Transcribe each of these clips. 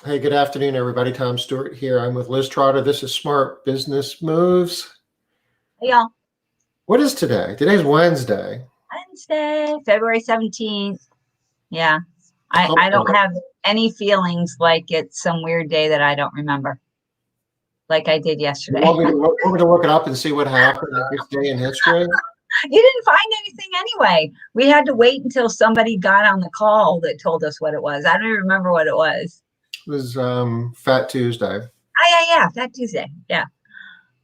Hey, good afternoon, everybody. Tom Stewart here. I'm with Liz Trotter. This is Smart Business Moves. Hey, y'all. What is today? Today's Wednesday. Wednesday, February 17th. Yeah. I Hump don't day. have any feelings like it's some weird day that I don't remember, like I did You yesterday. want me to look it up and see what happened at this day in history? You didn't find anything anyway. We had to wait until somebody got on the call that told us what it was. I don't even remember what it was. It was Fat Tuesday. Yeah. That Tuesday. Yeah.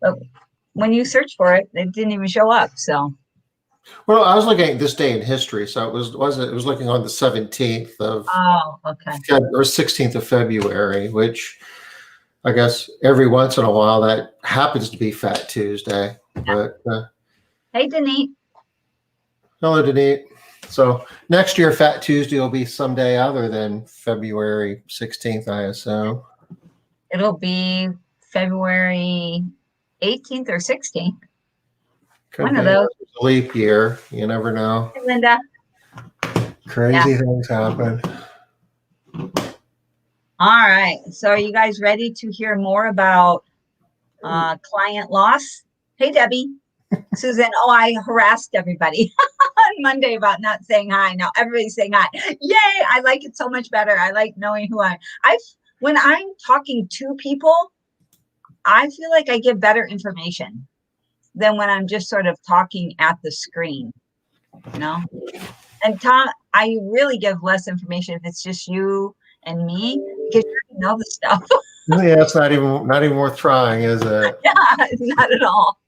But when you search for it, it didn't even show up. So, Well, I was looking at this day in history, so it was looking on the 17th of oh, okay. or 16th of February, which I guess every once in a while that happens to be Fat Tuesday. But Hey, Denise. hello, Denise. So next year, Fat Tuesday will be someday other than February 16th, I assume. It'll be February 18th or 16th. Could One of be those. a leap year. You never know. Hey, Linda. Yeah. Crazy things happen. All right. So are you guys ready to hear more about client loss? Hey, Debbie. Susan, oh, I harassed everybody on Monday about not saying hi. Now everybody's saying hi. Yay. I like it so much better. I like knowing who when I'm talking to people, I feel like I give better information than when I'm just sort of talking at the screen, you know? And Tom, I really give less information if it's just you and me because you already know the stuff. Yeah, it's not even worth trying, is it? Yeah, not at all.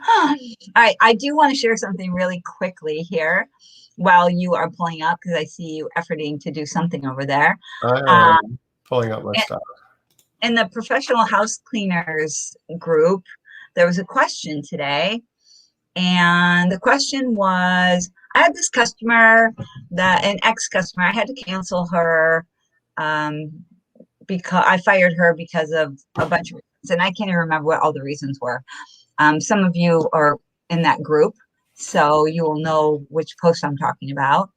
All right, I do want to share something really quickly here while you are pulling up because I see you efforting to do something over there. I Uh, am pulling up my stuff. in the professional house cleaners group, there was a question today, and the question was, I had this customer, an ex-customer, I had to cancel her because I fired her because of a bunch of reasons, and I can't even remember what all the reasons were. Some of you are in that group, so you will know which post I'm talking about.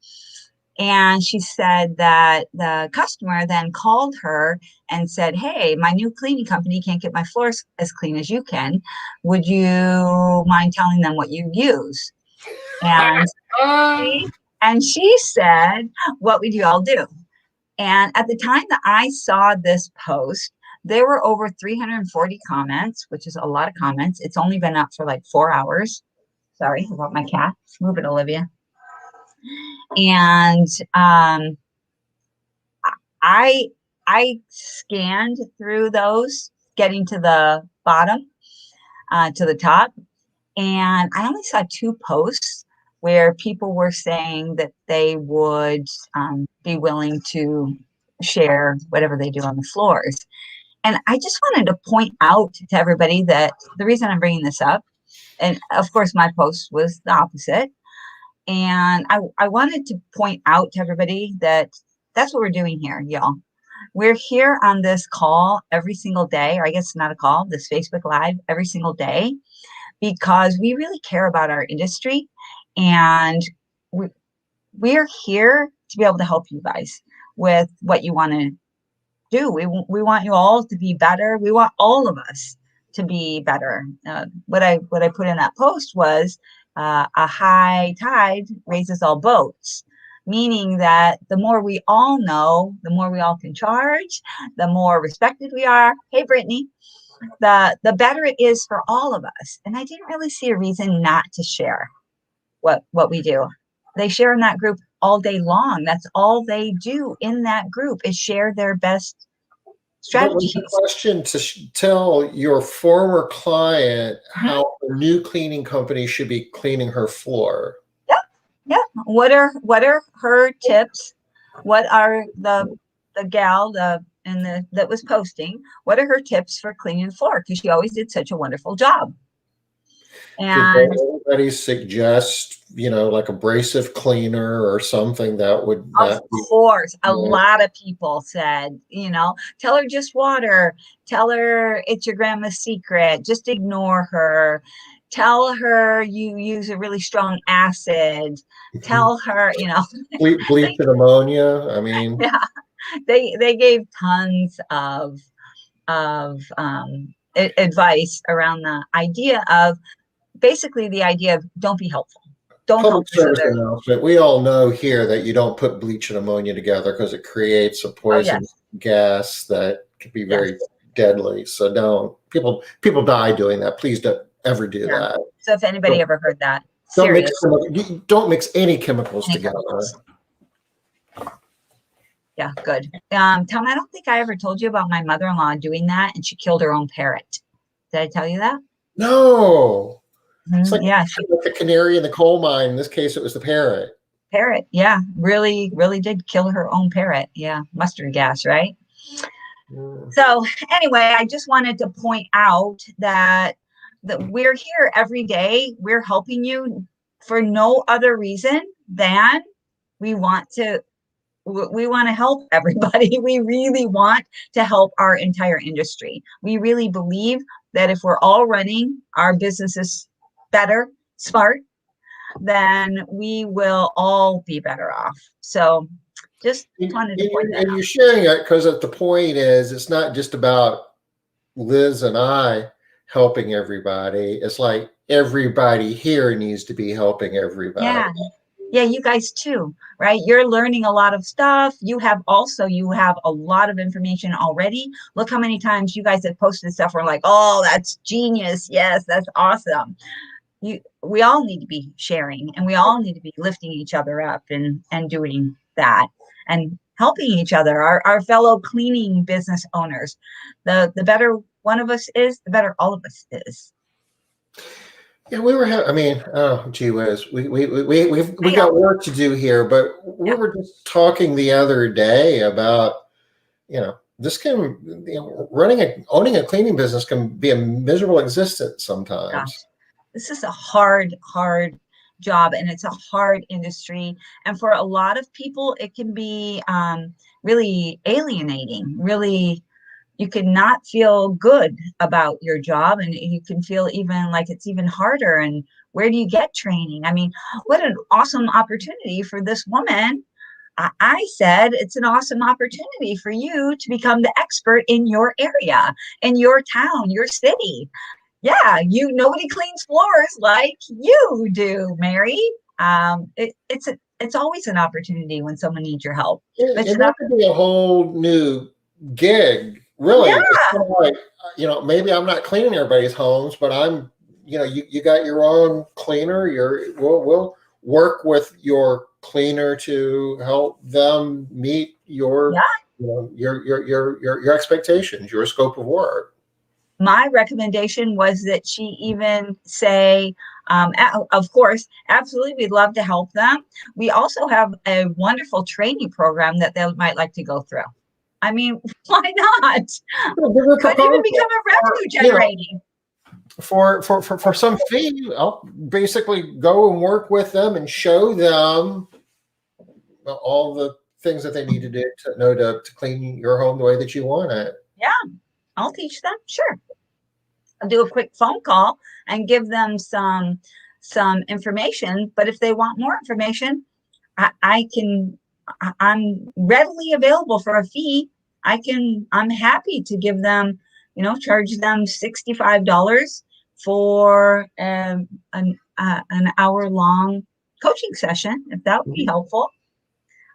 And she said that the customer then called her and said, hey, my new cleaning company can't get my floors as clean as you can. Would you mind telling them what you use? And she said, what would you all do? And at the time that I saw this post, there were over 340 comments, which is a lot of comments. It's only been up for like 4 hours. Sorry about my cat. Move it, Olivia. And I scanned through those, getting to the bottom, to the top, and I only saw 2 posts where people were saying that they would be willing to share whatever they do on the floors. And I just wanted to point out to everybody that the reason I'm bringing this up, and of course my post was the opposite, and I wanted to point out to everybody that that's what we're doing here, y'all. We're here on this call every single day, or I guess it's not a call, this Facebook Live every single day, because we really care about our industry, and we're here to be able to help you guys with what you want to do. We want you all to be better. We want all of us to be better. What I put in that post was a high tide raises all boats, meaning that the more we all know, the more we all can charge, the more respected we are. Hey, Brittany, the better it is for all of us. And I didn't really see a reason not to share what we do. They share in that group all day long. That's all they do in that group is share their best But was strategies. the question to tell your former client how a new cleaning company should be cleaning her floor? Yeah. What are her tips? What are the gal that was posting? What are her tips for cleaning the floor? Because she always did such a wonderful job. Did And anybody suggest, like abrasive cleaner or something that would of not be? course, a lot of people said, tell her just water, tell her it's your grandma's secret, just ignore her, tell her you use a really strong acid, tell her, Bleach and ammonia. I mean, yeah. they gave tons of advice around the idea of basically the idea of don't be helpful. Don't help Public each service other. announcement. We all know here that you don't put bleach and ammonia together because it creates a Oh, poison yes. gas that can be very Yes. deadly. So don't people die doing that. Please don't ever do Yeah. that. So if anybody ever heard that, Don't mix serious. don't mix any chemicals Any together. chemicals. Yeah, good. Tom, I don't think I ever told you about my mother-in-law doing that, and she killed her own parrot. Did I tell you that? No. It's like Yeah, she the canary in the coal mine. In this case, it was the parrot. parrot. Yeah, really, really did kill her own parrot. Yeah, mustard gas, right? Mm. So anyway, I just wanted to point out that we're here every day. We're helping you for no other reason than we want to we want to help everybody. We really want to help our entire industry. We really believe that if we're all running our businesses better, smart, then we will all be better off. So just wanted to point that And out. you're sharing it because the point is, it's not just about Liz and I helping everybody. It's like everybody here needs to be helping everybody. Yeah. Yeah, you guys too, right? You're learning a lot of stuff. You have a lot of information already. Look how many times you guys have posted stuff. We're like, oh, that's genius. Yes, that's awesome. We all need to be sharing, and we all need to be lifting each other up and doing that and helping each other, our fellow cleaning business owners. The better one of us is, the better all of us is. Yeah, I mean, oh, gee whiz, we I know. got work to do here, but we Yeah. were just talking the other day about, this can, owning a cleaning business can be a miserable existence Gosh, sometimes. this is a hard job, and it's a hard industry. And for a lot of people, it can be really alienating. Really, you can not feel good about your job, and you can feel even like it's even harder. And where do you get training? I mean, what an awesome opportunity for this woman. I said it's an awesome opportunity for you to become the expert in your area, in your town, your city. Yeah, nobody cleans floors like you do, Mary. It's always an opportunity when someone needs your help. It's And an that could be a whole new gig, Yeah, really. It's kind of like, maybe I'm not cleaning everybody's homes, but you got your own cleaner. We'll work with your cleaner to help them meet yeah. your expectations, your scope of work. My recommendation was that she even say, of course, absolutely, we'd love to help them. We also have a wonderful training program that they might like to go through. I mean, why not? Give a Could even become proposal. a revenue You know, generating. for some fee, I'll basically go and work with them and show them all the things that they need to do to clean your home the way that you want it. Yeah, I'll teach them. Sure. I'll do a quick phone call and give them some information. But if they want more information, I'm readily available for a fee. I'm happy to give them, charge them $65 for an hour long coaching session, if that would be helpful.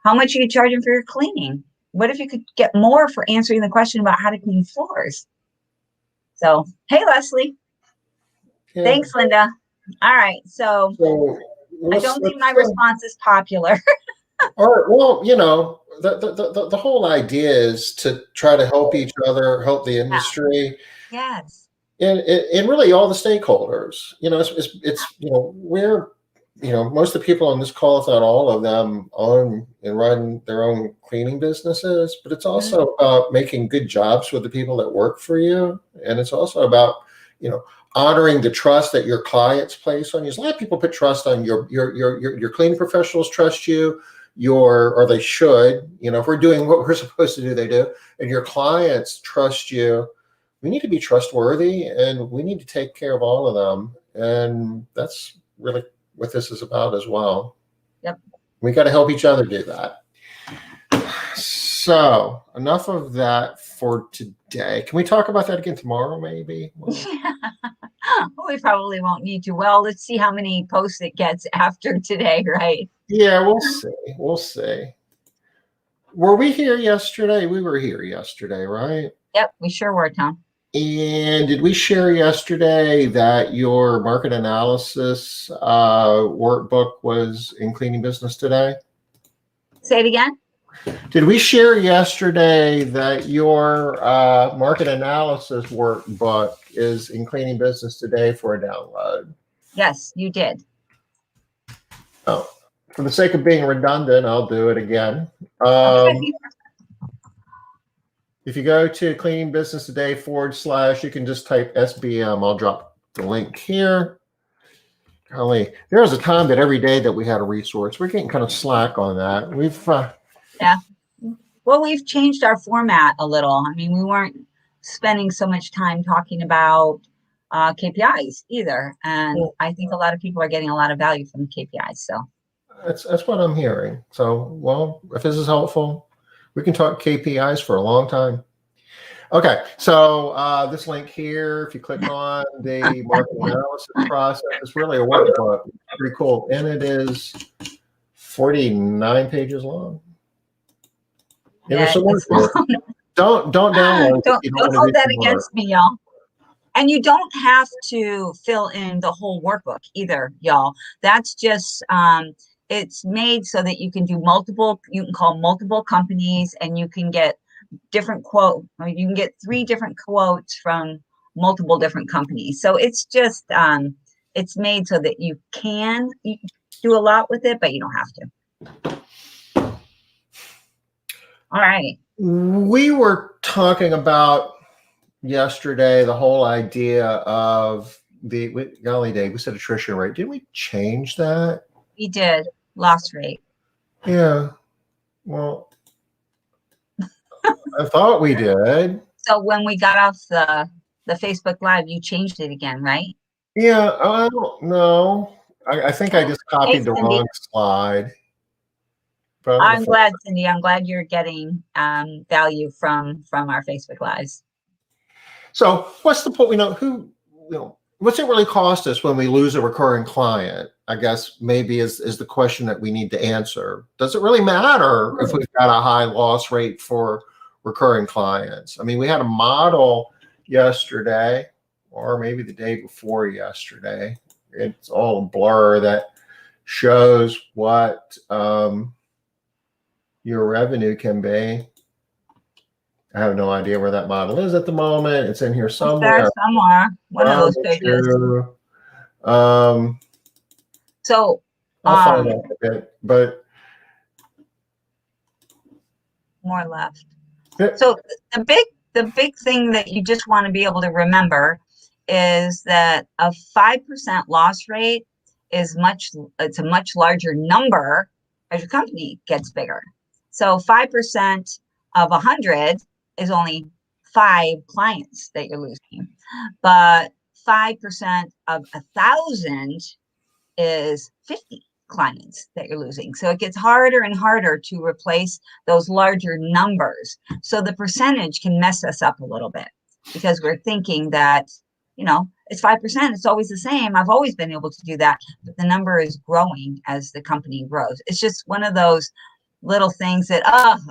How much are you charging for your cleaning? What if you could get more for answering the question about how to clean floors? So, hey, Leslie. Yeah. Thanks, Linda. All right. So I don't think my response is popular. All right. Well, the whole idea is to try to help each other, help the industry, Yes. and really all the stakeholders. Most of the people on this call, if not all of them, own and run their own cleaning businesses. But it's also about making good jobs with the people that work for you, and it's also about honoring the trust that your clients place on you. A lot of people put trust on your cleaning professionals trust you, or they should. If we're doing what we're supposed to do, they do, and your clients trust you. We need to be trustworthy, and we need to take care of all of them, and that's really what this is about as well. Yep. We got to help each other do that. So enough of that for today. Can we talk about that again tomorrow, maybe? Well, We probably won't need to. Well, let's see how many posts it gets after today, right? yeah, we'll see. We'll see. Were we here yesterday? We were here yesterday, right? Yep, we sure were, Tom. And did we share yesterday that your market analysis workbook was in cleaning business today? Say it again. Did we share yesterday that your market analysis workbook is in cleaning business today for a download? Yes, you did. Oh, for the sake of being redundant, I'll do it again. Okay. If you go to cleaning business today / you can just type SBM. I'll drop the link here. Golly, there was a time that every day that we had a resource. We're getting kind of slack on that. We've Yeah. Well, we've changed our format a little. I mean, we weren't spending so much time talking about KPIs either. And I think a lot of people are getting a lot of value from KPIs. So that's what I'm hearing. So, well, if this is helpful, we can talk KPIs for a long time. Okay, so this link here, if you click on the market analysis process, it's really a workbook. It's pretty cool. And it is 49 pages long. yeah, Don't download. don't hold that against me, y'all. And you don't have to fill in the whole workbook either, y'all. That's just it's made so that you can do you can call multiple companies and you can get different you can get 3 different quotes from multiple different companies. So it's just it's made so that you can do a lot with it, but you don't have to. All right. We were talking about yesterday the whole idea of golly day, we said attrition rate. Didn't we change that? We did. Loss rate. Yeah. Well, I thought we did. So when we got off the Facebook Live, you changed it again, right? Yeah, I don't know. I think I just copied the wrong slide. I'm glad, Cindy. I'm glad you're getting value from our Facebook Lives. So what's the point? What's it really cost us when we lose a recurring client? I guess maybe is the question that we need to answer. Does it really matter if we've got a high loss rate for recurring clients? I mean, we had a model yesterday, or maybe the day before yesterday. It's all a blur that shows what your revenue can be. I have no idea where that model is at the moment. It's in here somewhere. One of those pages. So I'll find out a bit, but more left. So the big thing that you just want to be able to remember is that a 5% loss rate is it's a much larger number as your company gets bigger. So 5% of 100 is only 5 clients that you're losing, but 5% of 1,000 is 50 clients that you're losing. So it gets harder and harder to replace those larger numbers. So the percentage can mess us up a little bit because we're thinking that, it's 5%, it's always the same. I've always been able to do that, but the number is growing as the company grows. It's just one of those little things that,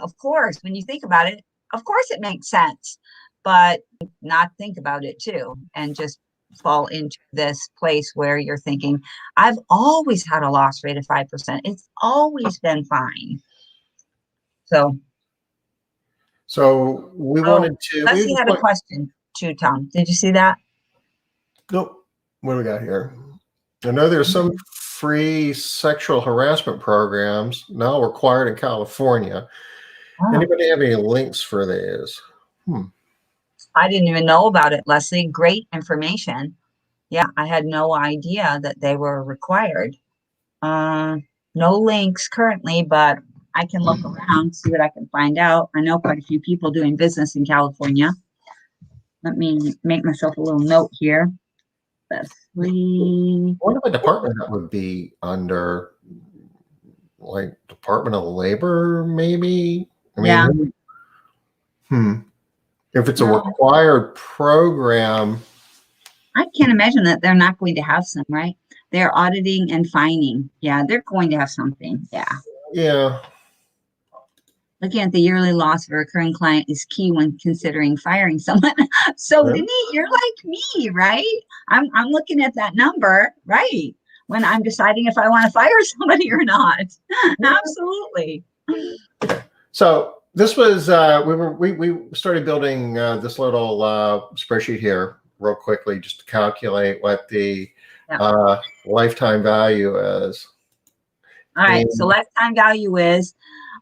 of course, when you think about it, of course it makes sense, but not think about it too, and just fall into this place where you're thinking, I've always had a loss rate of 5%. It's always been fine. So we wanted to. Leslie had a question too, Tom. Did you see that? Nope. What do we got here? I know there's some free sexual harassment programs now required in California. Oh. Anybody have any links for these? I didn't even know about it, Leslie. Great information. Yeah, I had no idea that they were required. No links currently, but I can look around, see what I can find out. I know quite a few people doing business in California. Let me make myself a little note here. Leslie. What about department that would be under, like Department of Labor, maybe? I mean, If it's a Well, required program, I can't imagine that they're not going to have some, right? They're auditing and fining. Yeah, they're going to have something. Yeah. yeah, Looking at the yearly loss of a recurring client is key when considering firing someone. So, yeah. Denise, you're like me, right? I'm looking at that number, right? When I'm deciding if I want to fire somebody or not. Absolutely. So this was we started building this little spreadsheet here real quickly just to calculate what the Yeah. lifetime value is. All right. And So lifetime value is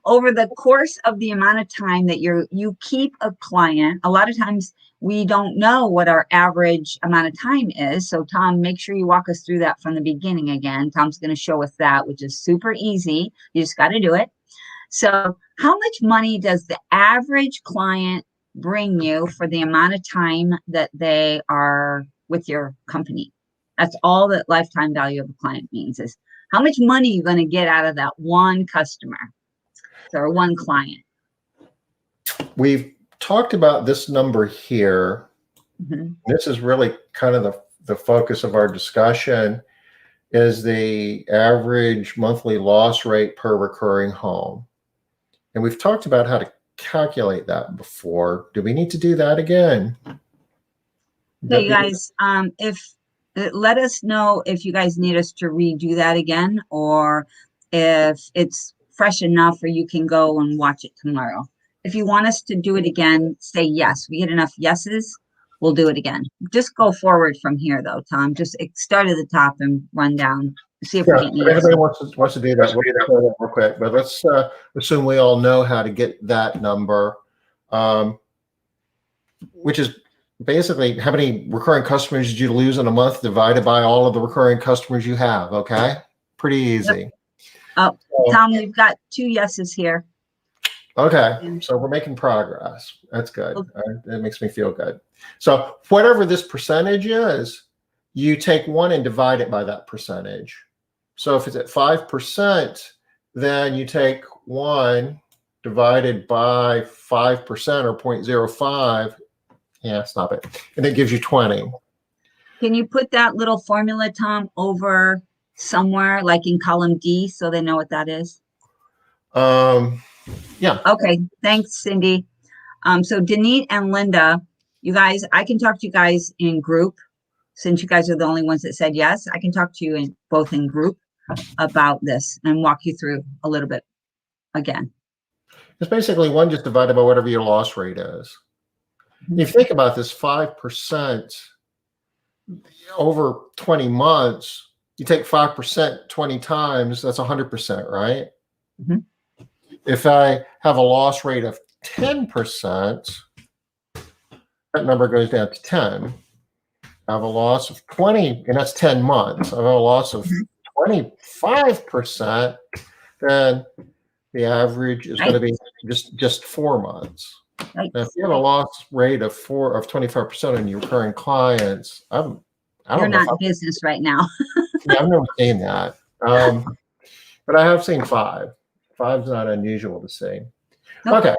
over the course of the amount of time that you keep a client. A lot of times we don't know what our average amount of time is. So Tom, make sure you walk us through that from the beginning again. Tom's going to show us that, which is super easy. You just got to do it. So how much money does the average client bring you for the amount of time that they are with your company? That's all that lifetime value of a client means, is how much money you're going to get out of that one customer or one client. we've talked about this number here. Mhm. This is really kind of the focus of our discussion, is the average monthly loss rate per recurring home. And we've talked about how to calculate that before. Do we need to do that again? Okay, you guys, if let us know if you guys need us to redo that again, or if it's fresh enough or you can go and watch it tomorrow. If you want us to do it again, say yes. We get enough yeses, we'll do it again. Just go forward from here though, Tom. Just start at the top and run down. See if we Yeah, get any if anybody yeses. wants to do that, we'll do that real quick. But let's assume we all know how to get that number, which is basically how many recurring customers did you lose in a month divided by all of the recurring customers you have. Okay, pretty easy. Yep. Oh, Tom, we've got 2 yeses here. Okay, so we're making progress. That's good. That makes me feel good. So whatever this percentage is, you take 1 and divide it by that percentage. So if it's at 5%, then you take 1 divided by 5% or 0.05. Yeah, stop it. And it gives you 20. Can you put that little formula, Tom, over somewhere like in column D so they know what that is? Yeah. Okay, thanks, Cindy. So Denise and Linda, you guys, I can talk to you guys in group. Since you guys are the only ones that said yes, I can talk to you in both in group about this and walk you through a little bit again. It's basically 1 just divided by whatever your loss rate is. If you think about this, 5% over 20 months, you take 5% 20 times, that's 100%, right? Mm-hmm. If I have a loss rate of 10%, that number goes down to 10. I have a loss of 20, and that's 10 months. I have a loss of 25%, then the average is going to be just 4 months. Right. Now, if you have a loss rate of 25% on your recurring clients, You're not in business right now. Yeah, I've never seen that. But I have seen 5. 5 is not unusual to see. Nope. Okay.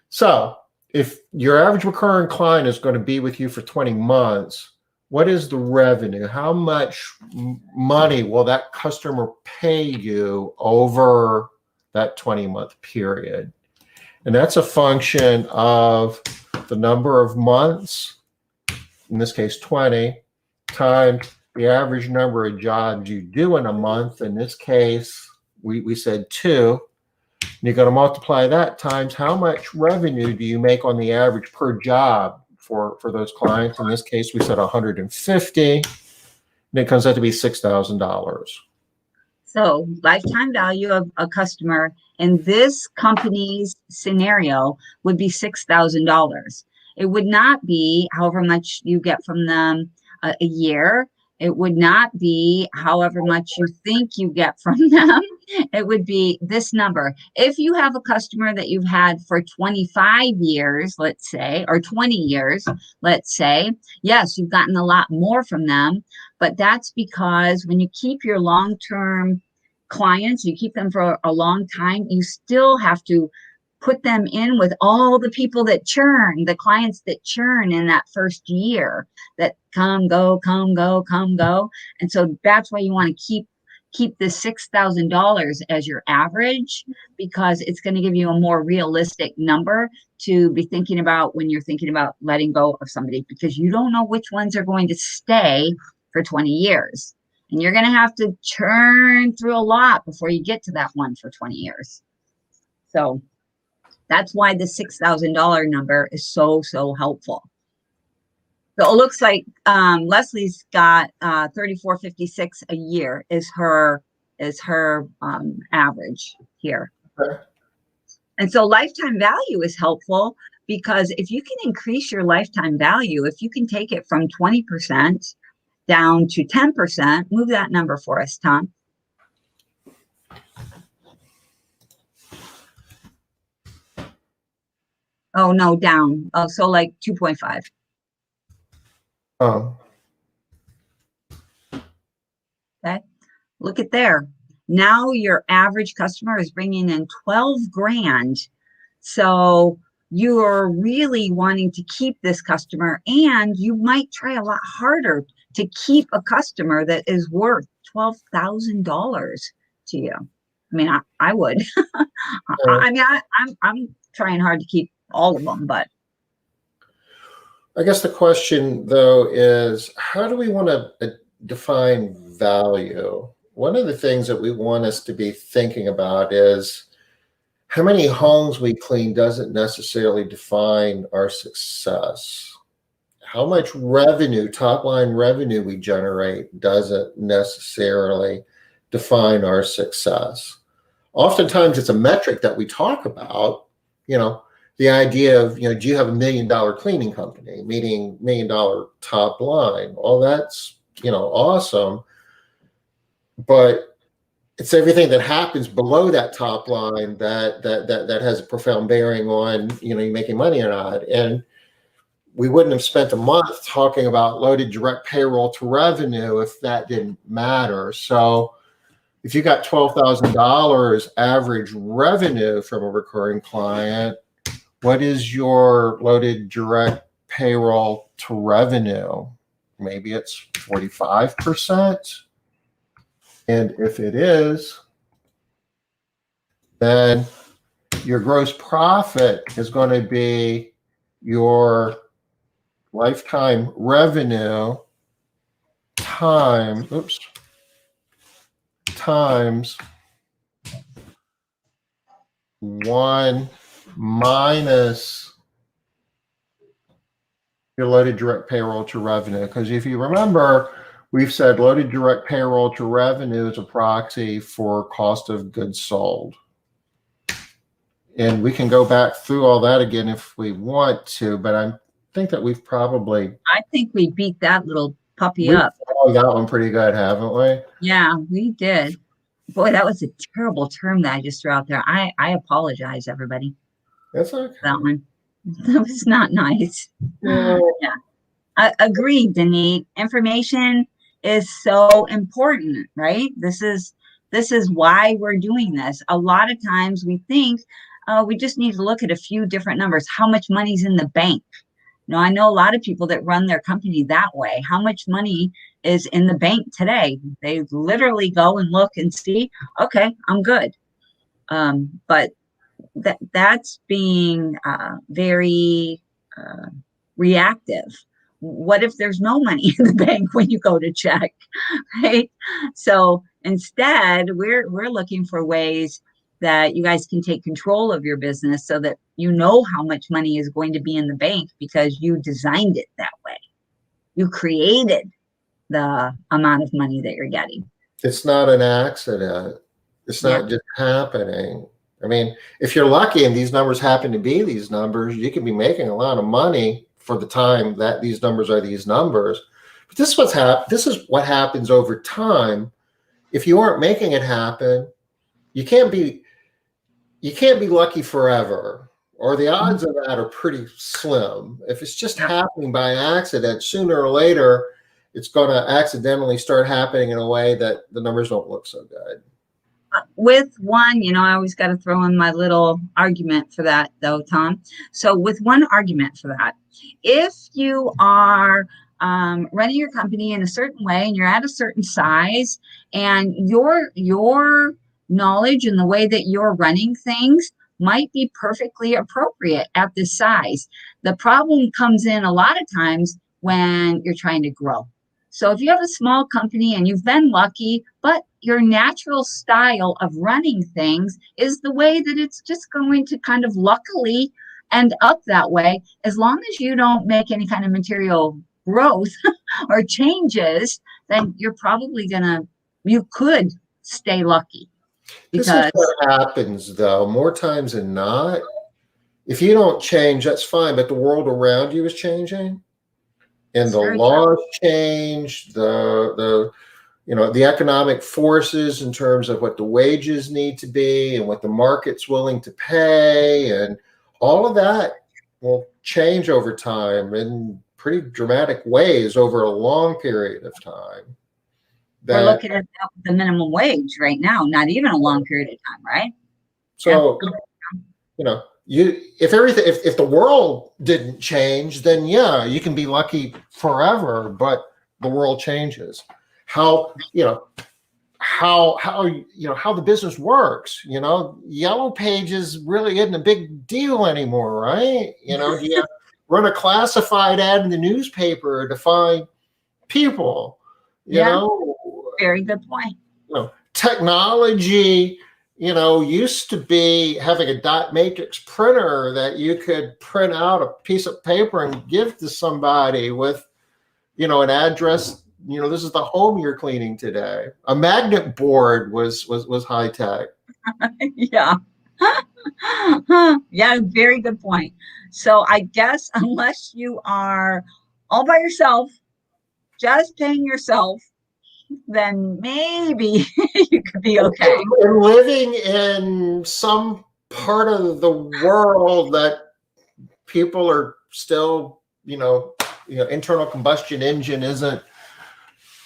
So if your average recurring client is going to be with you for 20 months, what is the revenue? How much money will that customer pay you over that 20-month period? And that's a function of the number of months, in this case 20, times the average number of jobs you do in a month. In this case, we said 2. And you're going to multiply that times how much revenue do you make on the average per job for those clients. In this case, we said 150, and it comes out to be $6,000. So lifetime value of a customer in this company's scenario would be $6,000. It would not be however much you get from them a year. It would not be however much you think you get from them. It would be this number. If you have a customer that you've had for 25 years, let's say, or 20 years, let's say, yes, you've gotten a lot more from them. But that's because when you keep your long-term clients, you keep them for a long time, you still have to put them in with all the people that churn, the clients that churn in that first year, that come, go, come, go, come, go. And so that's why you want to keep the $6,000 as your average, because it's going to give you a more realistic number to be thinking about when you're thinking about letting go of somebody, because you don't know which ones are going to stay for 20 years. And you're going to have to churn through a lot before you get to that one for 20 years. So that's why the $6,000 number is so helpful. So it looks like Leslie's got 3456 a year is her average here. Okay. And so lifetime value is helpful, because if you can increase your lifetime value, if you can take it from 20% down to 10%, move that number for us, Tom. Oh, no, down. Oh, so like 2.5. Oh. Okay. Look at there. Now your average customer is bringing in 12 grand. So you're really wanting to keep this customer, and you might try a lot harder to keep a customer that is worth $12,000 to you. I mean, I would. I mean, I'm trying hard to keep all of them, but I guess the question, though, is how do we want to define value? One of the things that we want us to be thinking about is how many homes we clean doesn't necessarily define our success. How much revenue, top line revenue we generate doesn't necessarily define our success. Oftentimes it's a metric that we talk about, the idea of, do you have $1 million cleaning company, meaning $1 million top line? All that's, awesome. But it's everything that happens below that top line that has a profound bearing on, you making money or not. And we wouldn't have spent a month talking about loaded direct payroll to revenue if that didn't matter. So if you got $12,000 average revenue from a recurring client, what is your loaded direct payroll to revenue? Maybe it's 45%. And if it is, then your gross profit is going to be your lifetime revenue times 1 minus your loaded direct payroll to revenue. Because if you remember, we've said loaded direct payroll to revenue is a proxy for cost of goods sold. And we can go back through all that again if we want to, but I think that we've probably... I think we beat that little puppy up. We got one pretty good, haven't we? Yeah, we did. Boy, that was a terrible term that I just threw out there. I apologize, everybody. That's okay. That one. That was not nice. Yeah. Agreed, Denise. Information is so important, right? This is why we're doing this. A lot of times we think we just need to look at a few different numbers. How much money's in the bank? I know a lot of people that run their company that way. How much money is in the bank today? They literally go and look and see, okay, I'm good. But that's being very reactive. What if there's no money in the bank when you go to check, right? So instead, we're looking for ways that you guys can take control of your business so that you know how much money is going to be in the bank because you designed it that way. You created the amount of money that you're getting. It's not an accident. It's not just happening. I mean, if you're lucky and these numbers happen to be these numbers, you can be making a lot of money for the time that these numbers are these numbers. But this is what happens over time. If you aren't making it happen, you can't be lucky forever, or the odds of that are pretty slim. If it's just happening by accident, sooner or later, it's going to accidentally start happening in a way that the numbers don't look so good. With one, I always got to throw in my little argument for that, though, Tom. So, with one argument for that, if you are running your company in a certain way and you're at a certain size, and your knowledge and the way that you're running things might be perfectly appropriate at this size. The problem comes in a lot of times when you're trying to grow. So if you have a small company and you've been lucky, but your natural style of running things is the way that it's just going to kind of luckily end up that way, as long as you don't make any kind of material growth or changes, then you could stay lucky. This is Because what happens, though, more times than not. If you don't change, that's fine, but the world around you is changing, and the laws change, the economic forces in terms of what the wages need to be and what the market's willing to pay, and all of that will change over time in pretty dramatic ways over a long period of time. we're looking at the minimum wage right now, not even a long period of time, right? So, if the world didn't change, then yeah, you can be lucky forever, but the world changes. How the business works, Yellow Pages really isn't a big deal anymore, right? Do you run a classified ad in the newspaper to find people? Very good point. Technology, used to be having a dot matrix printer that you could print out a piece of paper and give to somebody with, an address. This is the home you're cleaning today. A magnet board was high tech. Yeah. Yeah, very good point. So I guess unless you are all by yourself, just paying yourself, then maybe you could be okay. And living in some part of the world that people are still, internal combustion engine isn't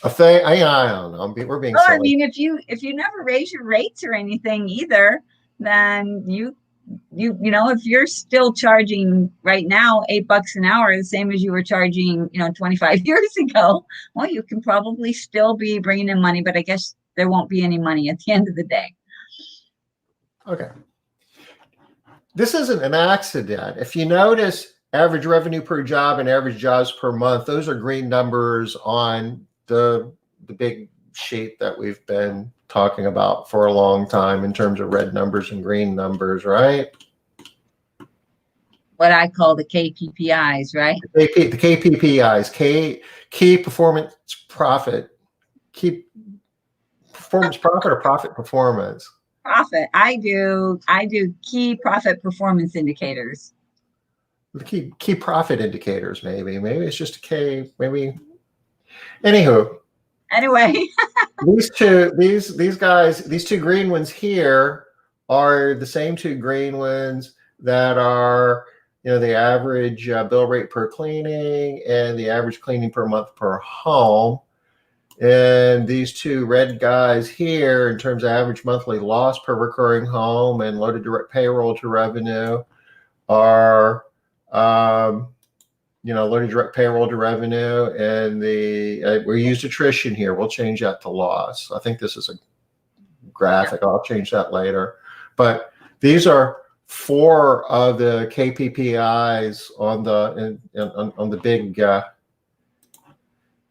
a thing. I don't know. We're being silly. I mean, if you never raise your rates or anything either, then if you're still charging right now $8 an hour, the same as you were charging 25 years ago, well, you can probably still be bringing in money, but I guess there won't be any money at the end of the day. Okay, this isn't an accident. If you notice, average revenue per job and average jobs per month, those are green numbers on the big sheet that we've been talking about for a long time in terms of red numbers and green numbers, right? What I call the KPIs, right? The KPIs, key performance profit, key performance profit or profit performance? Profit. I do key profit performance indicators. The key profit indicators, maybe it's just a K, maybe. Anyway, these two green ones here are the same two green ones that are, the average bill rate per cleaning and the average cleaning per month per home. And these two red guys here, in terms of average monthly loss per recurring home and loaded direct payroll to revenue, are loaded direct payroll to revenue, and we used attrition here. We'll change that to loss. I think this is a graphic. I'll change that later. But these are 4 of the KPIs on the big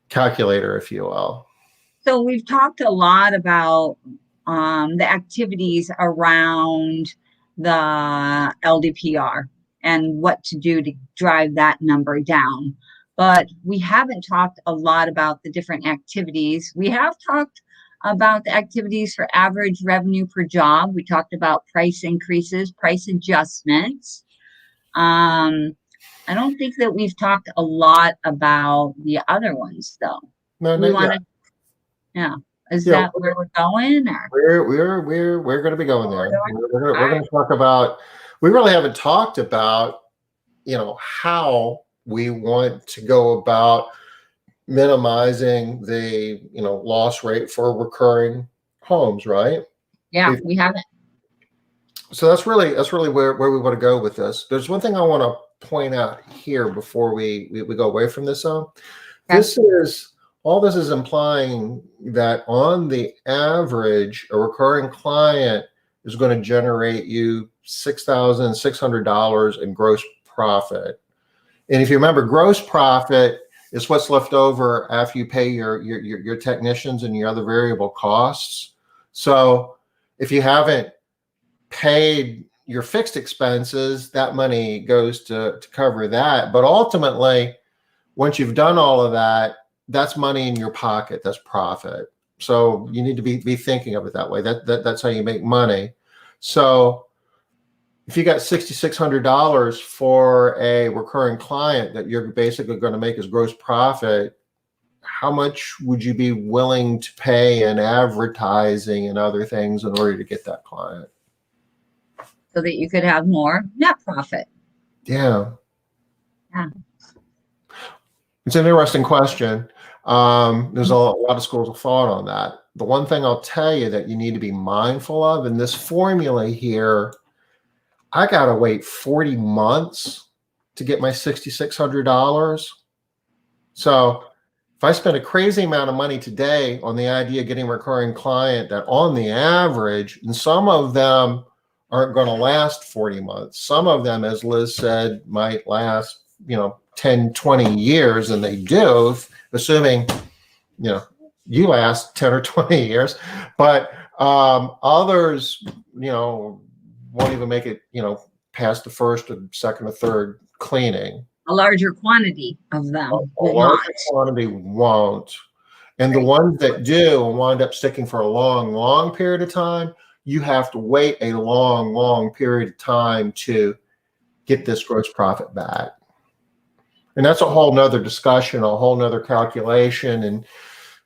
calculator, if you will. So we've talked a lot about the activities around the LDPR and what to do to drive that number down. But we haven't talked a lot about the different activities. We have talked about the activities for average revenue per job. We talked about price increases, price adjustments. I don't think that we've talked a lot about the other ones, though. No, yeah. Is that where we're going? Or? We're going to be going there. We're going to talk about. We really haven't talked about, how we want to go about minimizing the loss rate for recurring homes, right? Yeah, If, we haven't. so that's really where we want to go with this. There's one thing I want to point out here before we go away from this zone. Okay. All this is implying that on the average, a recurring client is going to generate you $6,600 in gross profit. And if you remember, gross profit is what's left over after you pay your technicians and your other variable costs. So if you haven't paid your fixed expenses, that money goes to cover that. But ultimately, once you've done all of that, that's money in your pocket. That's profit. So you need to be thinking of it that way. That's how you make money. So if you got $6,600 for a recurring client that you're basically going to make as gross profit, how much would you be willing to pay in advertising and other things in order to get that client? So that you could have more net profit. Yeah. Yeah. It's an interesting question. There's a lot of schools of thought on that. The one thing I'll tell you that you need to be mindful of in this formula here, I got to wait 40 months to get my $6,600. So if I spend a crazy amount of money today on the idea of getting a recurring client that on the average, and some of them aren't going to last 40 months. Some of them, as Liz said, might last, 10, 20 years, and they do, assuming, you last 10 or 20 years. But others, won't even make it, past the first or second or third cleaning. A larger quantity of them. A larger quantity won't. And the ones that do and wind up sticking for a long, long period of time, you have to wait a long, long period of time to get this gross profit back. And that's a whole nother discussion, a whole nother calculation. And,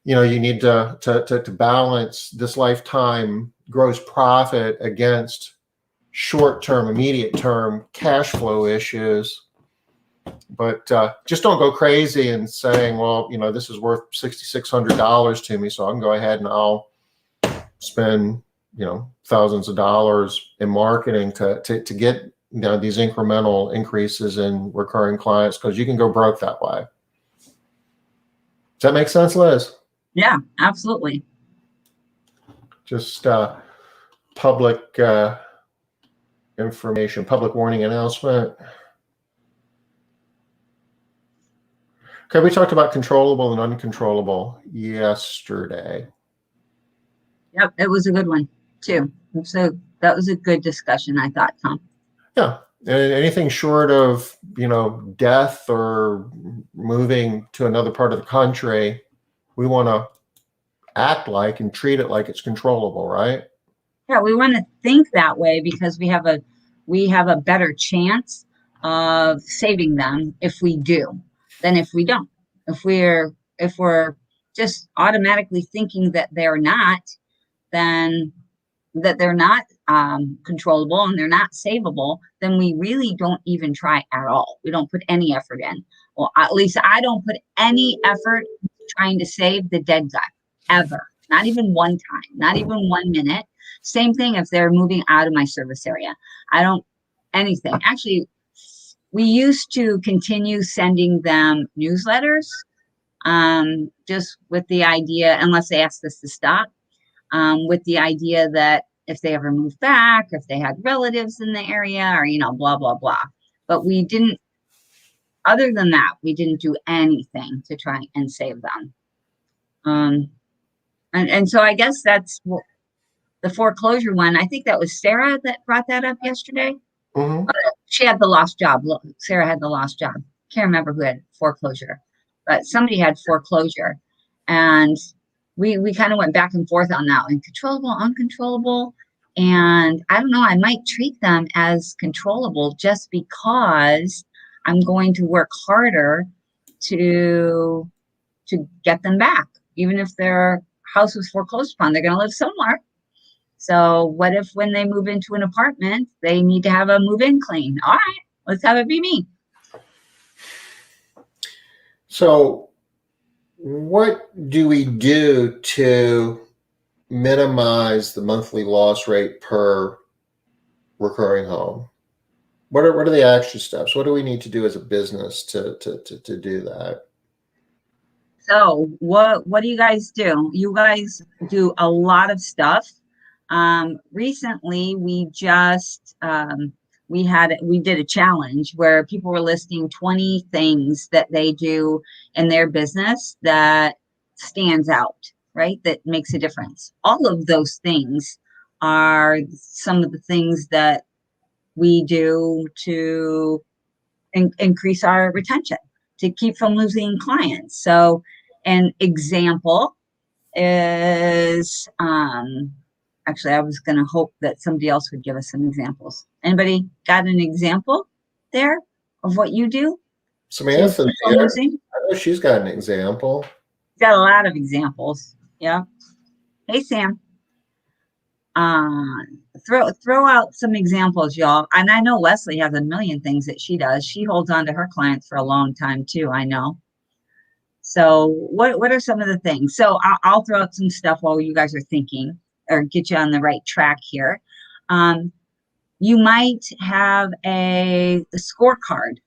you need to balance this lifetime gross profit against short-term, immediate-term cash flow issues. But just don't go crazy and saying, well, this is worth $6,600 to me, so I can go ahead and I'll spend, thousands of dollars in marketing to get, these incremental increases in recurring clients, because you can go broke that way. Does that make sense, Liz? Yeah, absolutely. Just public information, public warning announcement. Okay, we talked about controllable and uncontrollable yesterday. Yep, it was a good one too. So that was a good discussion, I thought, Tom. Yeah, and anything short of, death or moving to another part of the country, we want to act like and treat it like it's controllable, right? Yeah, we want to think that way because we have a better chance of saving them if we do than if we don't. If we're just automatically thinking that they're not, then that they're not controllable and they're not savable, then we really don't even try at all. We don't put any effort in. Well, at least I don't put any effort trying to save the dead guy ever. Not even one time, not even 1 minute. Same thing if they're moving out of my service area. I don't anything. Actually, we used to continue sending them newsletters, just with the idea, unless they asked us to stop, with the idea that if they ever moved back, if they had relatives in the area, or, blah, blah, blah. But we didn't, other than that, we didn't do anything to try and save them. And so I guess that's the foreclosure one. I think that was Sarah that brought that up yesterday. Mm-hmm. She had the lost job. Sarah had the lost job. Can't remember who had foreclosure, but somebody had foreclosure. And we kind of went back and forth on that one, controllable, uncontrollable. And I don't know, I might treat them as controllable just because I'm going to work harder to get them back. Even if their house was foreclosed upon, they're going to live somewhere. So what if when they move into an apartment, they need to have a move-in clean? All right, let's have it be me. So what do we do to minimize the monthly loss rate per recurring home? What are the action steps? What do we need to do as a business to do that? So what do you guys do? You guys do a lot of stuff. Recently, we just we did a challenge where people were listing 20 things that they do in their business that stands out, right? That makes a difference. All of those things are some of the things that we do to increase our retention, to keep from losing clients. So an example is actually, I was going to hope that somebody else would give us some examples. Anybody got an example there of what you do to Samantha's keep from here. losing? I know she's got an example. Got a lot of examples. Yeah. Hey, Sam. Uh, throw out some examples, y'all. And I know Leslie has a million things that she does. She holds on to her clients for a long time too. I know. So what are some of the things? So I'll throw out some stuff while you guys are thinking, or get you on the right track here. You might have a scorecard.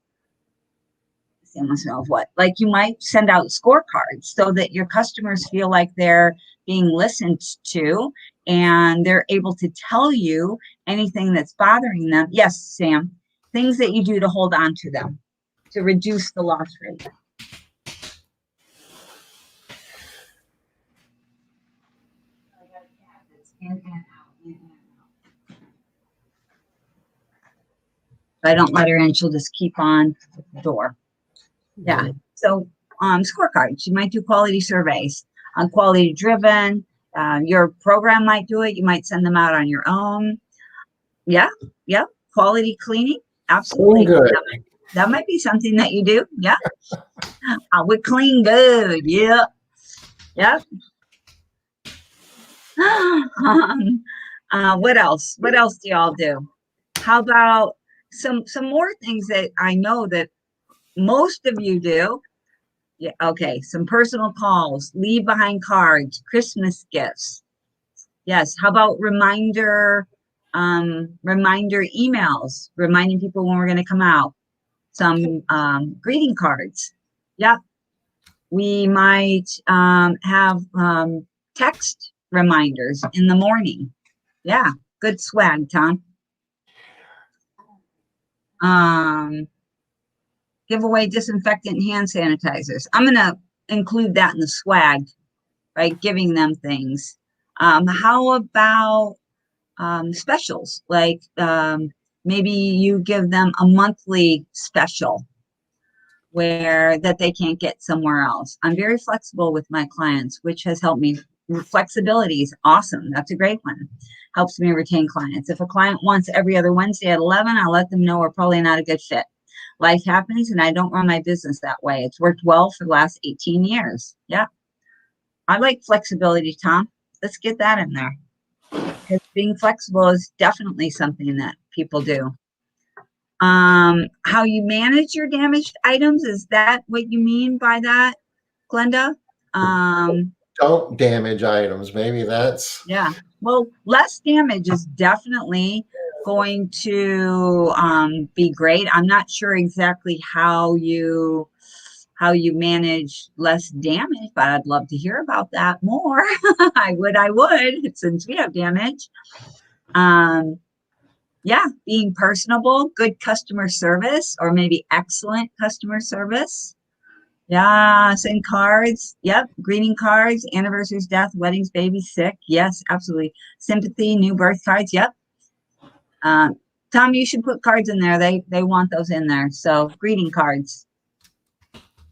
Of what? Like you might send out scorecards so that your customers feel like they're being listened to and they're able to tell you anything that's bothering them. Yes, Sam, things that you do to hold on to them, to reduce the loss rate. If I don't let her in, she'll just keep on with the door. Yeah. So scorecards, you might do quality surveys on quality driven. Your program might do it. You might send them out on your own. Yeah. Yeah. Quality cleaning. Absolutely. Good. That might be something that you do. Yeah. We clean good. Yeah. Yeah. What else? What else do y'all do? How about some more things that I know that most of you do? Yeah, okay. Some personal calls, leave behind cards, Christmas gifts. Yes. How about reminder emails, reminding people when we're going to come out. Some greeting cards. Yeah. We might have text reminders in the morning. Yeah. Good swag, Tom. Give away disinfectant hand sanitizers. I'm going to include that in the swag, right? Giving them things. How about specials? Like maybe you give them a monthly special where that they can't get somewhere else. I'm very flexible with my clients, which has helped me. Flexibility is awesome. That's a great one. Helps me retain clients. If a client wants every other Wednesday at 11, I'll let them know we're probably not a good fit. Life happens and I don't run my business that way. It's worked well for the last 18 years. Yeah. I like flexibility, Tom. Let's get that in there. Because being flexible is definitely something that people do. How you manage your damaged items, is that what you mean by that, Glenda? Don't damage items. Maybe that's. Yeah. Well, less damage is definitely going to be great. I'm not sure exactly how you manage less damage, but I'd love to hear about that more. I would, since we have damage. Yeah, being personable, good customer service, or maybe excellent customer service. Yeah, send cards. Yep, greeting cards, anniversaries, death, weddings, babies, sick. Yes, absolutely. Sympathy, new birth cards. Yep. Tom, you should put cards in there. They want those in there. So greeting cards.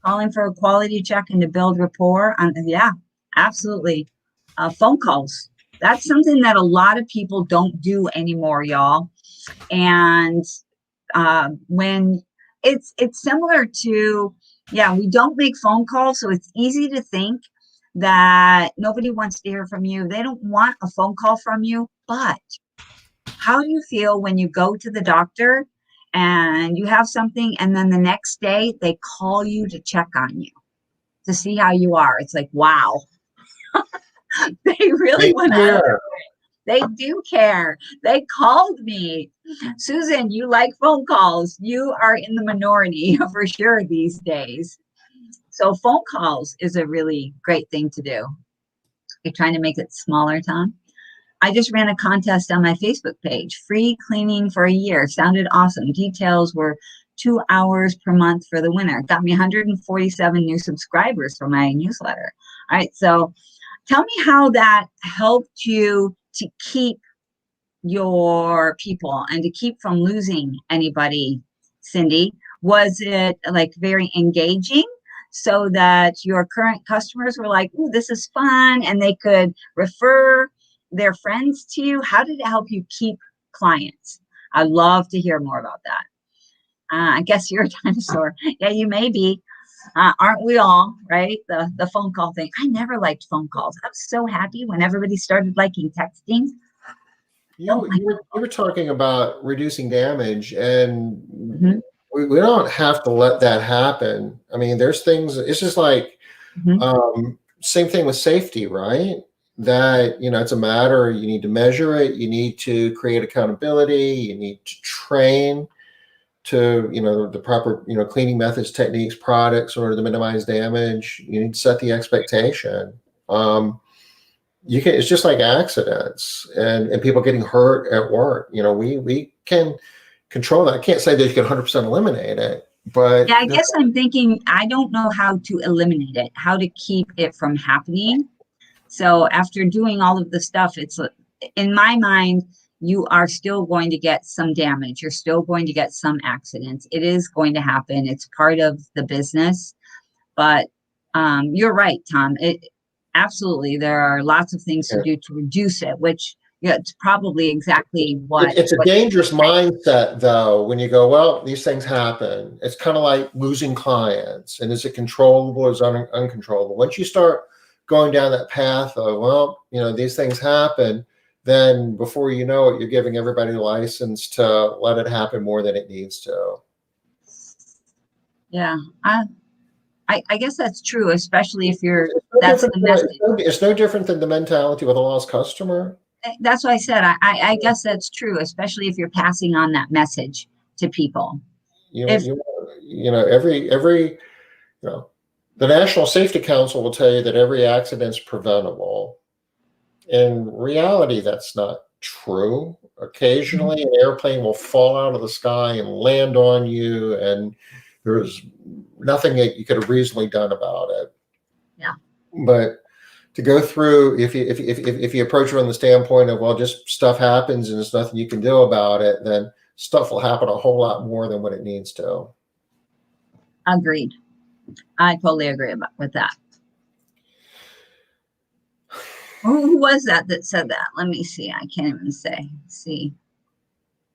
Calling for a quality check and to build rapport. Yeah, absolutely. Phone calls. That's something that a lot of people don't do anymore, y'all. And when it's similar to, yeah, we don't make phone calls, so it's easy to think that nobody wants to hear from you. They don't want a phone call from you. But how do you feel when you go to the doctor and you have something and then the next day they call you to check on you, to see how you are? It's like, wow. They really They went out of their care. way. They do care. They called me. Susan, you like phone calls. You are in the minority for sure these days. So phone calls is a really great thing to do. You're trying to make it smaller, Tom? I just ran a contest on my Facebook page. Free cleaning for a year. Sounded awesome. Details were 2 hours per month for the winner. Got me 147 new subscribers for my newsletter. All right. So tell me how that helped you to keep your people and to keep from losing anybody, Cindy. Was it like very engaging so that your current customers were like, "Ooh, this is fun," and they could refer their friends to you? How did it help you keep clients? I'd love to hear more about that. I guess you're a dinosaur. Yeah, you may be. Aren't we all, right? The phone call thing. I never liked phone calls. I was so happy when everybody started liking texting. Oh my You were talking about reducing damage, and God. we don't have to let that happen. I mean, there's things. It's just like Mhm. same thing with safety, right? That it's a matter. You need to measure it. You need to create accountability. You need to train to the proper cleaning methods, techniques, products in order to minimize damage. You need to set the expectation. You can. It's just like accidents and people getting hurt at work. We can control that. I can't say that you can 100% eliminate it, Yeah, but I guess I'm thinking I don't know how to eliminate it, how to keep it from happening. So after doing all of the stuff, it's in my mind, you are still going to get some damage. You're still going to get some accidents. It is going to happen. It's part of the business. But you're right, Tom. It absolutely there are lots of things to do to reduce it, which it's probably exactly it's a what dangerous mindset, though, when you go, well, these things happen. It's kind of like losing clients. And is it controllable or is it uncontrollable? Once you start going down that path of, well, these things happen, then before you know it, you're giving everybody a license to let it happen more than it needs to. yeah. I guess that's true, especially if you're It's no that's different the than, message. it's no different than the mentality with a lost customer. That's what I said. I guess that's true, especially if you're passing on that message to people. You know, If you, every, the National Safety Council will tell you that every accident's preventable. In reality, that's not true. Occasionally, an airplane will fall out of the sky and land on you, and there's nothing that you could have reasonably done about it. yeah, But to go through, if you approach it from the standpoint of, well, just stuff happens and there's nothing you can do about it, then stuff will happen a whole lot more than what it needs to. agreed. I totally agree with that. Who was that said that? Let me see. I can't even say. See.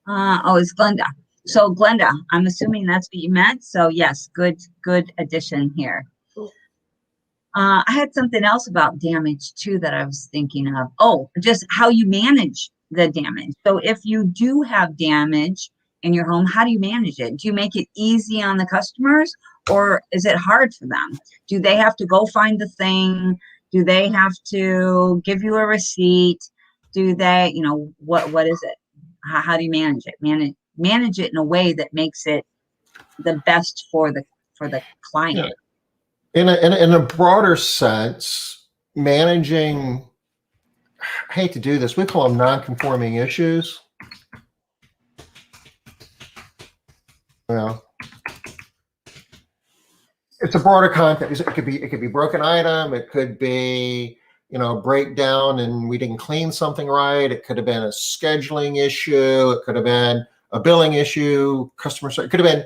Oh, it's Glenda. So Glenda, I'm assuming that's what you meant. So yes, good addition here. I had something else about damage too that I was thinking of. Oh, just how you manage the damage. So if you do have damage in your home, how do you manage it? Do you make it easy on the customers or is it hard for them? Do they have to go find the thing? Do they have to give you a receipt? Do they, what is it? How do you manage it? Manage it in a way that makes it the best for the client. In a broader sense, managing, I hate to do this, we call them non-conforming issues. Well, it's a broader context. It could be broken item. It could be breakdown and we didn't clean something right. It could have been a scheduling issue. It could have been a billing issue. Customer service. It could have been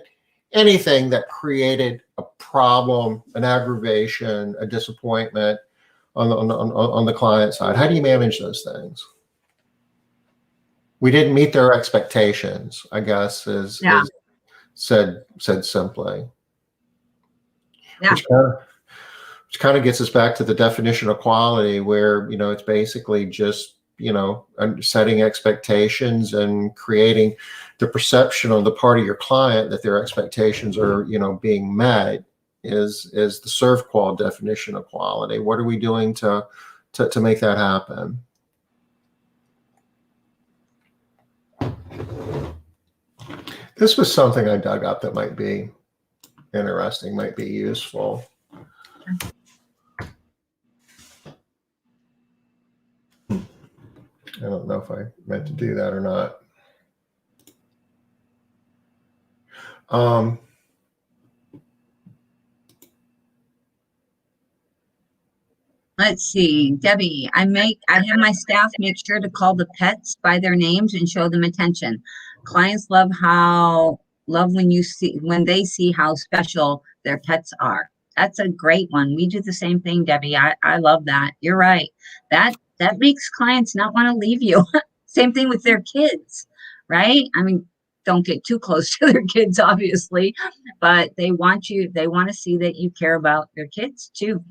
anything that created a problem, an aggravation, a disappointment on the client side. How do you manage those things? We didn't meet their expectations, I guess, is said simply. Yeah. Which kind of gets us back to the definition of quality, where it's basically just setting expectations and creating the perception on the part of your client that their expectations are being met is the serve qual definition of quality. What are we doing to to make that happen. This was something I dug up that might be interesting, might be useful. I don't know if I meant to do that or not. Let's see, Debbie, I have my staff make sure to call the pets by their names and show them attention. Clients love when they see how special their pets are. That's a great one. We do the same thing, Debbie. I love that. You're right. That makes clients not want to leave you. Same thing with their kids, right? I mean, don't get too close to their kids, obviously, but they want to see that you care about their kids too.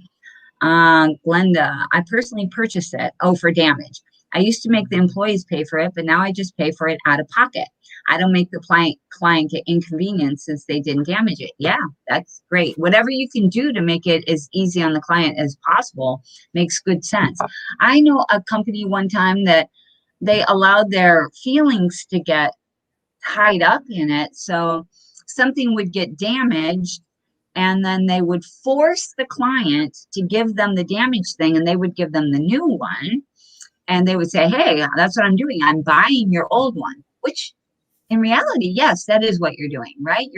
Glenda, I personally purchased it. Oh, for damage. I used to make the employees pay for it, but now I just pay for it out of pocket. I don't make the client get inconvenienced since they didn't damage it. Yeah, that's great. Whatever you can do to make it as easy on the client as possible makes good sense. I know a company one time that they allowed their feelings to get tied up in it. So something would get damaged, and then they would force the client to give them the damaged thing, and they would give them the new one. And they would say, hey, that's what I'm doing. I'm buying your old one, which in reality, yes, that is what you're doing, right?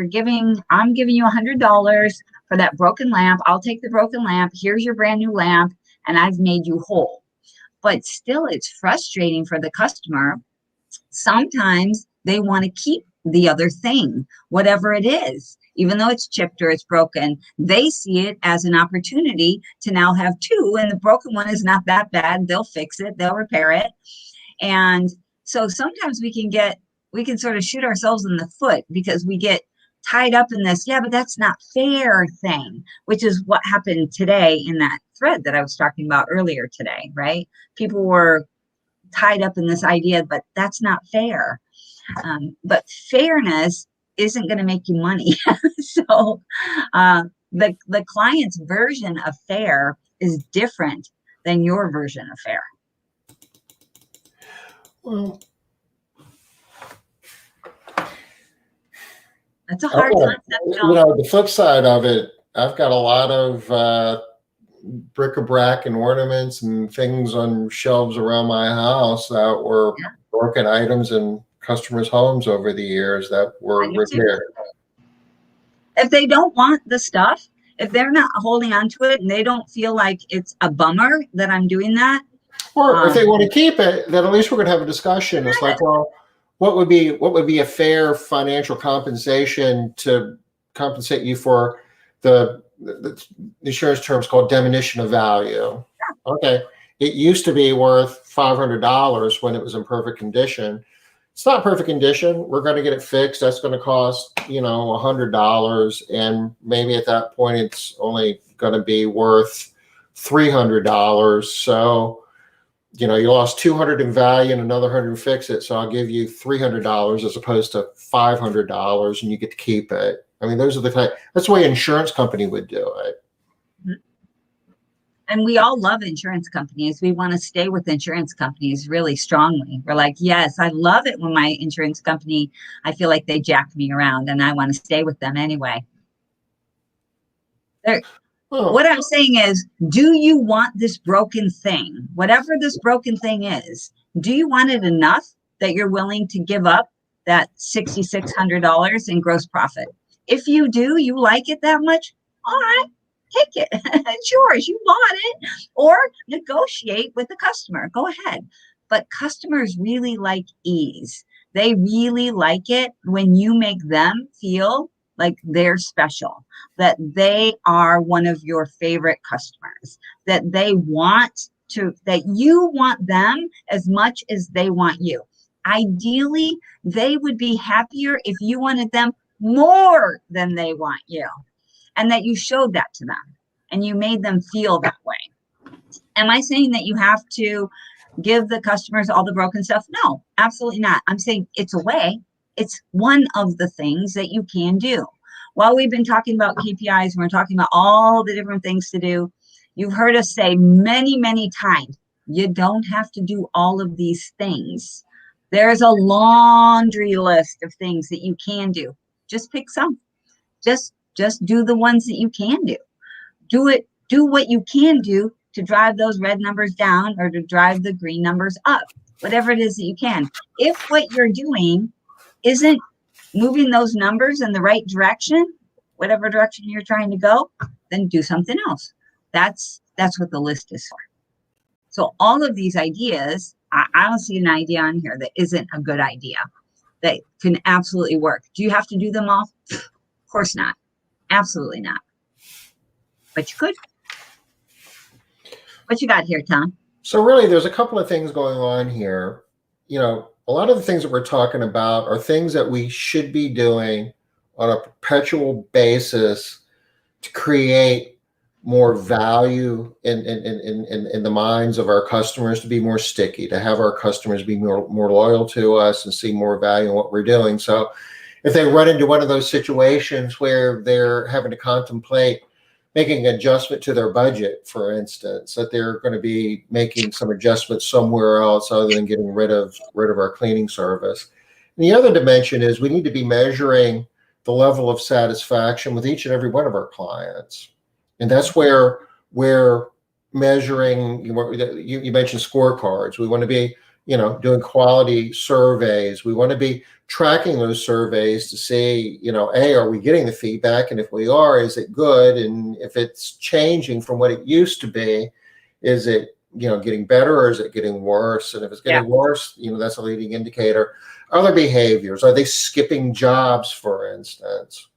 I'm giving you $100 for that broken lamp. I'll take the broken lamp. Here's your brand new lamp, and I've made you whole. But still, it's frustrating for the customer. Sometimes they want to keep the other thing, whatever it is. Even though it's chipped or it's broken, they see it as an opportunity to now have two, and the broken one is not that bad. They'll fix it, they'll repair it. And so sometimes we can sort of shoot ourselves in the foot because we get tied up in this, yeah, but that's not fair thing, which is what happened today in that thread that I was talking about earlier today, right? People were tied up in this idea, but that's not fair. But fairness isn't going to make you money. So the client's version of fair is different than your version of fair. Well, that's a hard concept. The flip side of it, I've got a lot of bric-a-brac and ornaments and things on shelves around my house that were broken items in customers' homes over the years that were repaired. If they don't want the stuff, if they're not holding on to it and they don't feel like it's a bummer that I'm doing that, or if they want to keep it, then at least we're going to have a discussion. It's like, well, what would be a fair financial compensation to compensate you for the insurance terms called diminution of value? Okay, it used to be worth $500 when it was in perfect condition. It's not perfect condition. We're going to get it fixed. That's going to cost, $100. And maybe at that point, it's only going to be worth $300. So, you lost $200 in value and another $100 to fix it. So I'll give you $300 as opposed to $500, and you get to keep it. I mean, that's the way an insurance company would do it. And we all love insurance companies. We want to stay with insurance companies really strongly. We're like, yes, I love it when my insurance company, I feel like they jack me around and I want to stay with them anyway. What I'm saying is, do you want this broken thing? Whatever this broken thing is, do you want it enough that you're willing to give up that $6,600 in gross profit? If you do, you like it that much, all right. Take it. It's yours. You bought it. Or negotiate with the customer. Go ahead. But customers really like ease. They really like it when you make them feel like they're special, that they are one of your favorite customers, that that you want them as much as they want you. Ideally, they would be happier if you wanted them more than they want you. And that you showed that to them and you made them feel that way. Am I saying that you have to give the customers all the broken stuff? No, absolutely not. I'm saying it's a way. It's one of the things that you can do. While we've been talking about KPIs, we're talking about all the different things to do. You've heard us say many, many times, you don't have to do all of these things. There's a laundry list of things that you can do. Just pick some. Just do the ones that you can do. Do what you can do to drive those red numbers down or to drive the green numbers up, whatever it is that you can. If what you're doing isn't moving those numbers in the right direction, whatever direction you're trying to go, then do something else. That's what the list is for. So all of these ideas, I don't see an idea on here that isn't a good idea, that can absolutely work. Do you have to do them all? Of course not. Absolutely not. But you could. What you got here, Tom? So really, there's a couple of things going on here. A lot of the things that we're talking about are things that we should be doing on a perpetual basis to create more value in the minds of our customers, to be more sticky, to have our customers be more loyal to us and see more value in what we're doing. So if they run into one of those situations where they're having to contemplate making an adjustment to their budget, for instance, that they're going to be making some adjustments somewhere else other than getting rid of our cleaning service. And the other dimension is we need to be measuring the level of satisfaction with each and every one of our clients. And that's where we're measuring, you mentioned scorecards. We want to be, doing quality surveys. We want to be tracking those surveys to see, are we getting the feedback? And if we are, is it good? And if it's changing from what it used to be, is it, getting better or is it getting worse? And if it's getting worse, that's a leading indicator. Other behaviors, are they skipping jobs, for instance?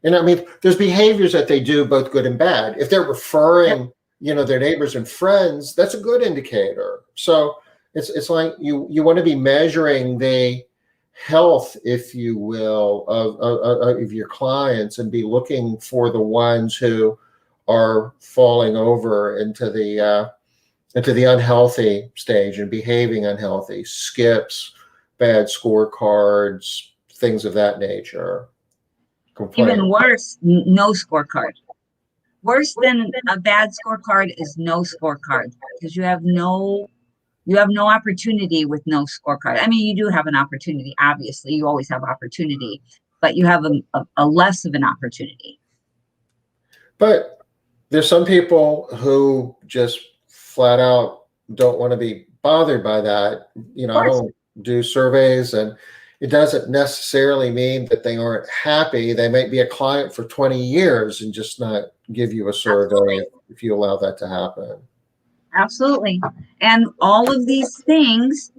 And I mean, there's behaviors that they do both good and bad. If they're referring, their neighbors and friends, that's a good indicator. So it's like you want to be measuring the health, if you will, of your clients and be looking for the ones who are falling over into the unhealthy stage and behaving unhealthy, skips, bad scorecards, things of that nature. Even worse, no scorecard. Worse than a bad scorecard is no scorecard, because you have no opportunity with no scorecard. I mean, you do have an opportunity. Obviously, you always have opportunity, but you have a less of an opportunity. But there's some people who just flat out don't want to be bothered by that. I don't do surveys, and it doesn't necessarily mean that they aren't happy. They might be a client for 20 years and just not give you a survey if you allow that to happen. Absolutely. And all of these things,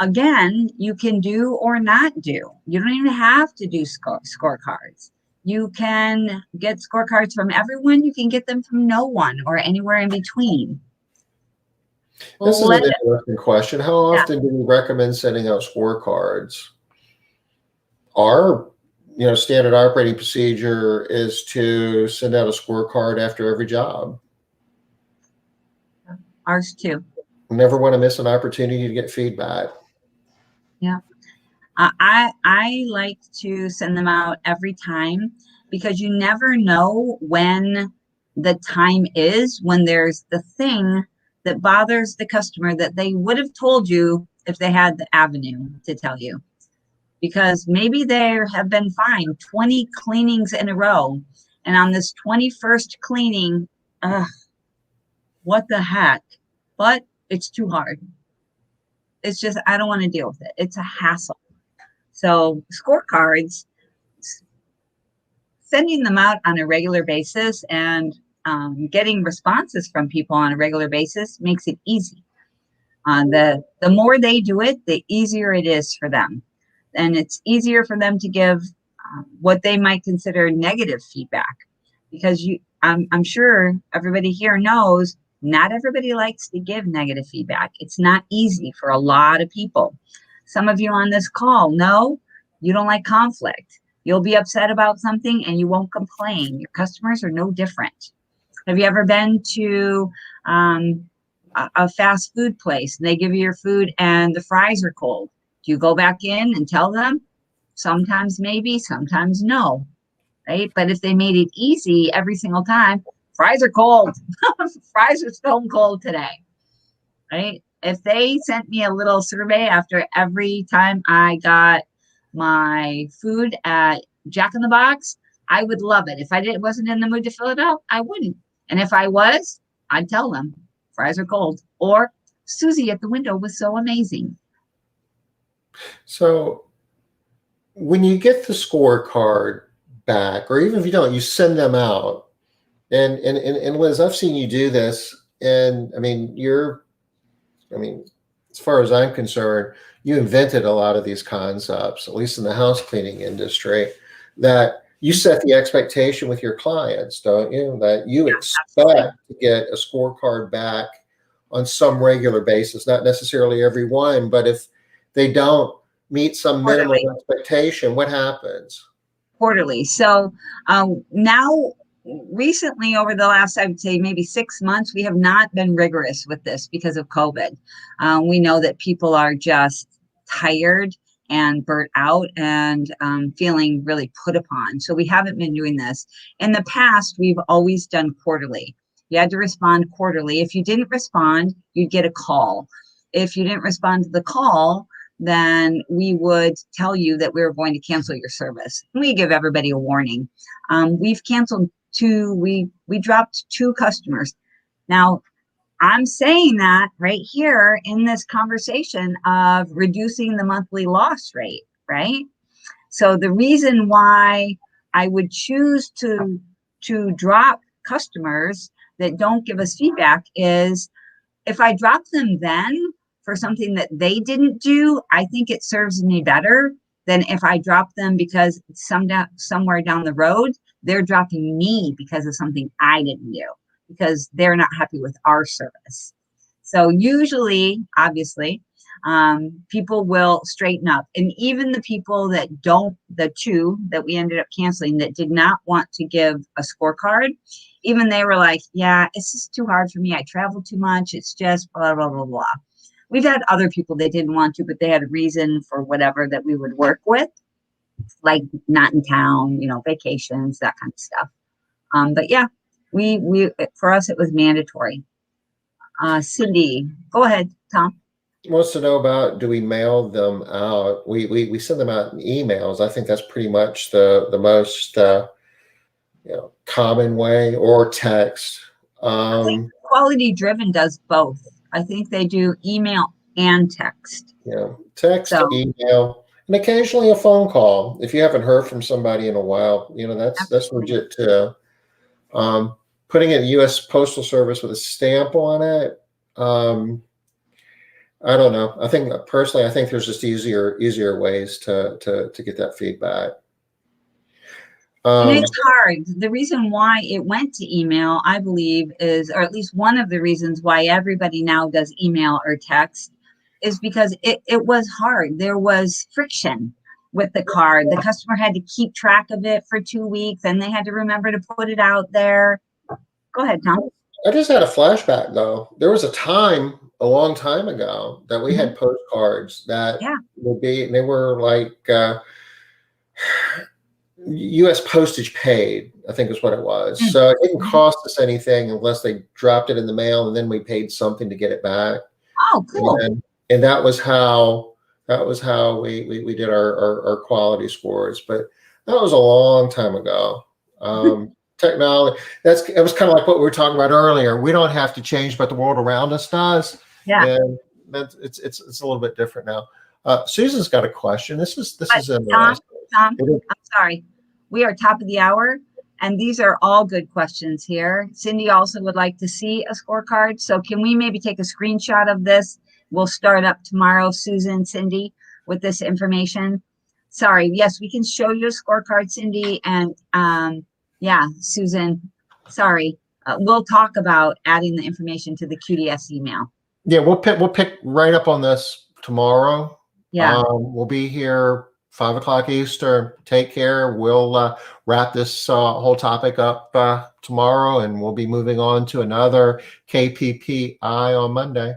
again, you can do or not do. You don't even have to do scorecards. You can get scorecards from everyone. You can get them from no one or anywhere in between. This is an interesting question. How often do we recommend sending out scorecards? Our standard operating procedure is to send out a scorecard after every job. Ours too. Never want to miss an opportunity to get feedback. Yeah. I like to send them out every time, because you never know when the time is, when there's the thing that bothers the customer that they would have told you if they had the avenue to tell you. Because maybe there have been fined 20 cleanings in a row, and on this 21st cleaning, what the heck? But it's too hard. It's just, I don't want to deal with it. It's a hassle. So scorecards, sending them out on a regular basis and getting responses from people on a regular basis makes it easy. The more they do it, the easier it is for them. And it's easier for them to give what they might consider negative feedback, because I'm sure everybody here knows not everybody likes to give negative feedback. It's not easy for a lot of people. Some of you on this call know you don't like conflict. You'll be upset about something and you won't complain. Your customers are no different. Have you ever been to a fast food place and they give you your food and the fries are cold? Do you go back in and tell them? Sometimes maybe, sometimes no, right? But if they made it easy every single time, fries are cold. Fries are stone cold today, right? If they sent me a little survey after every time I got my food at Jack in the Box, I would love it. If wasn't in the mood to fill it out, I wouldn't. And if I was, I'd tell them fries are cold, or Susie at the window was so amazing. So when you get the scorecard back, or even if you don't, you send them out. And Liz, I've seen you do this, and I mean, as far as I'm concerned, you invented a lot of these concepts, at least in the house cleaning industry, that you set the expectation with your clients, don't you? That you expect to get a scorecard back on some regular basis, not necessarily every one, but if they don't meet some minimum expectation, what happens? Quarterly. So now, recently, over the last, I would say maybe 6 months, we have not been rigorous with this because of COVID. We know that people are just tired and burnt out and feeling really put upon. So we haven't been doing this. In the past, we've always done quarterly. You had to respond quarterly. If you didn't respond, you'd get a call. If you didn't respond to the call, then we would tell you that we were going to cancel your service. We give everybody a warning. We've canceled we dropped 2 customers. Now, I'm saying that right here in this conversation of reducing the monthly loss rate, right? So the reason why I would choose to drop customers that don't give us feedback is if I drop them then for something that they didn't do, I think it serves me better than if I drop them because somewhere down the road, they're dropping me because of something I didn't do, because they're not happy with our service. So usually, obviously, people will straighten up. And even the people that the 2 that we ended up canceling that did not want to give a scorecard, even they were like, yeah, it's just too hard for me. I travel too much. It's just blah, blah, blah, blah. We've had other people that didn't want to, but they had a reason for whatever that we would work with, like not in town, vacations, that kind of stuff. But yeah, we for us, it was mandatory. Cindy, go ahead, Tom. Wants to know about, do we mail them out? We send them out in emails. I think that's pretty much the most common way, or text. Quality Driven does both. I think they do email and text. Text, email, and occasionally a phone call. If you haven't heard from somebody in a while, that's legit too. Putting it in U.S. Postal Service with a stamp on it. I don't know. I think personally, there's just easier ways to get that feedback. And it's hard. The reason why it went to email, I believe, or at least one of the reasons why everybody now does email or text, is because it was hard. There was friction with the card. The customer had to keep track of it for 2 weeks, and they had to remember to put it out there. Go ahead, Tom. I just had a flashback, though. There was a time, a long time ago, that we had postcards that would be, and they were like U.S. postage paid, I think is what it was. So it didn't cost us anything unless they dropped it in the mail, and then we paid something to get it back. Oh, cool. And that was how we did our quality scores. But that was a long time ago. Technology, it was kind of like what we were talking about earlier. We don't have to change, but the world around us does. Yeah. And it's a little bit different now. Susan's got a question. This is interesting. Tom, I'm sorry. We are top of the hour, and these are all good questions here. Cindy also would like to see a scorecard. So can we maybe take a screenshot of this? We'll start up tomorrow, Susan, Cindy, with this information. Sorry. Yes, we can show you a scorecard, Cindy. And yeah, Susan, sorry. We'll talk about adding the information to the QDS email. Yeah, we'll pick right up on this tomorrow. Yeah. We'll be here 5 o'clock Eastern. Take care. We'll wrap this whole topic up tomorrow, and we'll be moving on to another KPPI on Monday.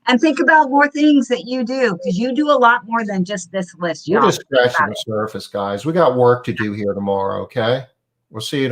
And think about more things that you do, because you do a lot more than just this list. We're just scratching the surface, guys. We got work to do here tomorrow, okay? We'll see you tomorrow.